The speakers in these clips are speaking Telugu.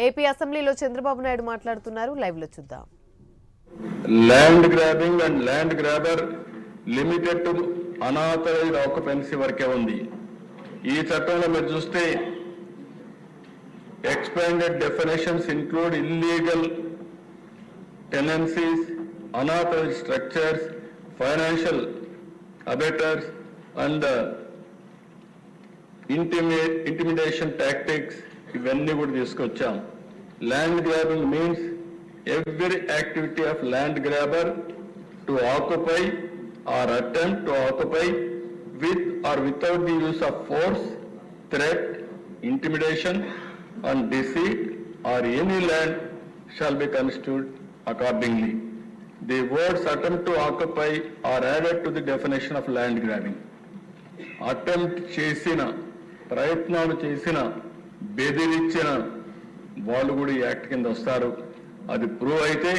ఏపీ అసెంబ్లీలో చంద్రబాబు నాయుడు మాట్లాడుతున్నారు. లైవ్ లో చూద్దాం. Land grabbing and land grabber limited to unauthorised occupancy వరకే ఉంది. ఈ చట్టంలో మీరు చూస్తే expanded definitions include illegal tenancies, unauthorized structures, financial abettors, and intimidation tactics. ఇవన్నీ కూడా తీసుకొచ్చాం. Land grabbing means every activity of land grabber to occupy or attempt to occupy with or without the use of force, threat, intimidation, and deceit or any land shall be construed accordingly. The words attempt to occupy are added to the definition of land grabbing. Attempt చేసిన, ప్రయత్నాలు చేసిన, బెదిరించిన వాళ్ళు కూడా ఈ యాక్ట్ కింద వస్తారు. అది ప్రూవ్ అయితే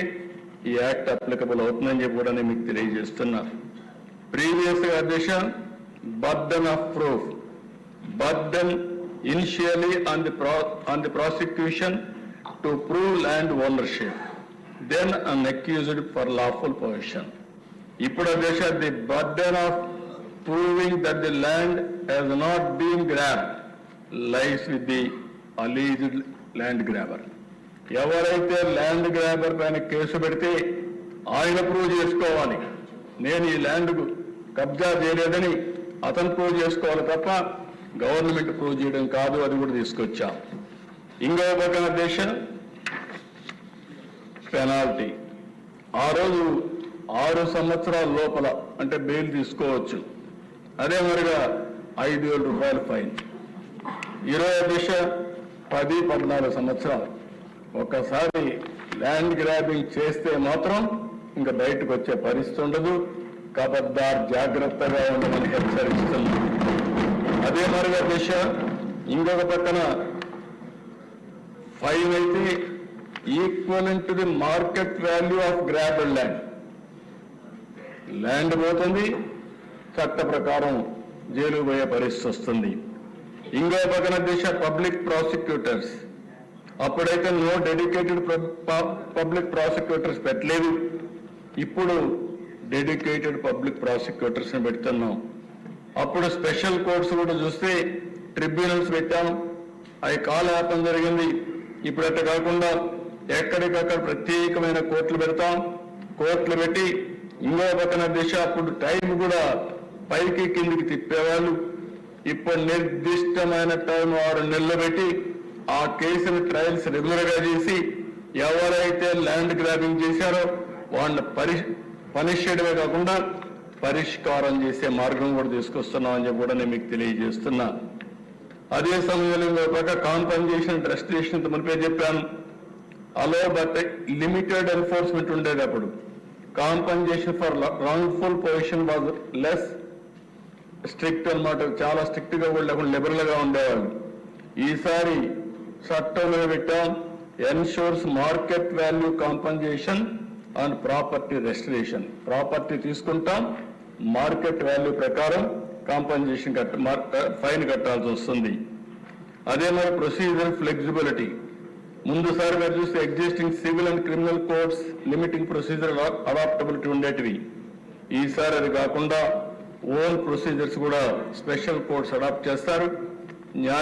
ఈ యాక్ట్ అప్లికబుల్ అవుతుందని చెప్పి కూడా నేను మీకు తెలియజేస్తున్నా. ప్రీవియస్ గా Disha burden of proof, burden initially on the prosecution to prove land ownership, then an accused for lawful possession. Ippudu adesha the burden of proving that the land has not been grabbed lies with the alleged land grabber. ఎవరైతే ల్యాండ్ గ్రాబర్ పైన కేసు పెడితే ఆయన ప్రూవ్ చేసుకోవాలి, నేను ఈ ల్యాండ్ కబ్జా చేయలేదని అతను ప్రూవ్ చేసుకోవాలి తప్ప గవర్నమెంట్ ప్రూవ్ చేయడం కాదు. అది కూడా తీసుకొచ్చాం. ఇంకో పక్కన దేశం పెనాల్టీ, ఆ రోజు 6 సంవత్సరాల లోపల అంటే బెయిల్ తీసుకోవచ్చు. అదే మరిగా 5,000 రూపాయలు ఫైన్. ఈరోజు దిశ 10-14 సంవత్సరాలు. ఒక్కసారి ల్యాండ్ గ్రాబింగ్ చేస్తే మాత్రం ఇంకా బయటకు వచ్చే పరిస్థితి ఉండదు. కబద్దార్ జాగ్రత్తగా ఉండమని హెచ్చరిస్తున్నాం. అదే మరిగా దిశ ఇంకొక పక్కన ఫైన్ అయితే equivalent to the market value of grabbed land. Land పోతుంది, చట్ట ప్రకారం జైలు పోయే పరిస్థితి వస్తుంది. ఇంకో పక్కన దిశ పబ్లిక్ ప్రాసిక్యూటర్స్. అప్పుడైతే నో డెడికేటెడ్ పబ్లిక్ ప్రాసిక్యూటర్స్ పెట్టలేదు. ఇప్పుడు డెడికేటెడ్ పబ్లిక్ ప్రాసిక్యూటర్స్ ని పెడుతున్నాం. అప్పుడు స్పెషల్ కోర్ట్స్ కూడా చూస్తే ట్రిబ్యునల్స్ పెట్టాం, అవి కాలయాపన జరిగింది. ఇప్పుడు అట్లా కాకుండా ఎక్కడికక్కడ ప్రత్యేకమైన కోర్టులు పెడతాం. కోర్టులు పెట్టి ఇంకో పక్కన దిశ అప్పుడు టైం కూడా పైకి కిందికి తిప్పేవాళ్ళు. ఇప్పుడు నిర్దిష్టమైన టైం 6 నెలలు పెట్టి ఆ కేసుని ట్రయల్స్ రెగ్యులర్ గా చేసి ఎవరైతే ల్యాండ్ గ్రాబింగ్ చేశారో వాళ్ళని పనిష్ చేయడమే కాకుండా పరిష్కారం చేసే మార్గం కూడా తీసుకొస్తున్నామని చెప్పి కూడా నేను మీకు తెలియజేస్తున్నా. అదే సమయంలో ఒక కాంపన్సేషన్ రెస్ట్రిక్షన్ మునిపే చెప్పాను. అలో బట్ లిమిటెడ్ ఎన్ఫోర్స్మెంట్ ఉండేది. అప్పుడు compensation for wrongful position was less strict అన్నమాట. చాలా స్ట్రిక్ట్ గా కూడా లేకుండా లిబరల్ గా ఉండేవాళ్ళు. ఈసారి చట్టంలో పెట్టాం, ensures market value compensation and property restoration. Property తీసుకుంటాం, మార్కెట్ వాల్యూ ప్రకారం కాంపన్సేషన్ ఫైన్ కట్టాల్సి వస్తుంది. అదే మరి ప్రొసీజర్ ఫ్లెక్సిబిలిటీ. ముందుసారి మీరు చూస్తే existing civil and criminal codes limiting procedure adaptability ఉండేటివి. ఈసారి అది కాకుండా ఓన్ ప్రొసీజర్స్ కూడా స్పెషల్ కోడ్స్ అడాప్ట్ చేస్తారు. న్యాయ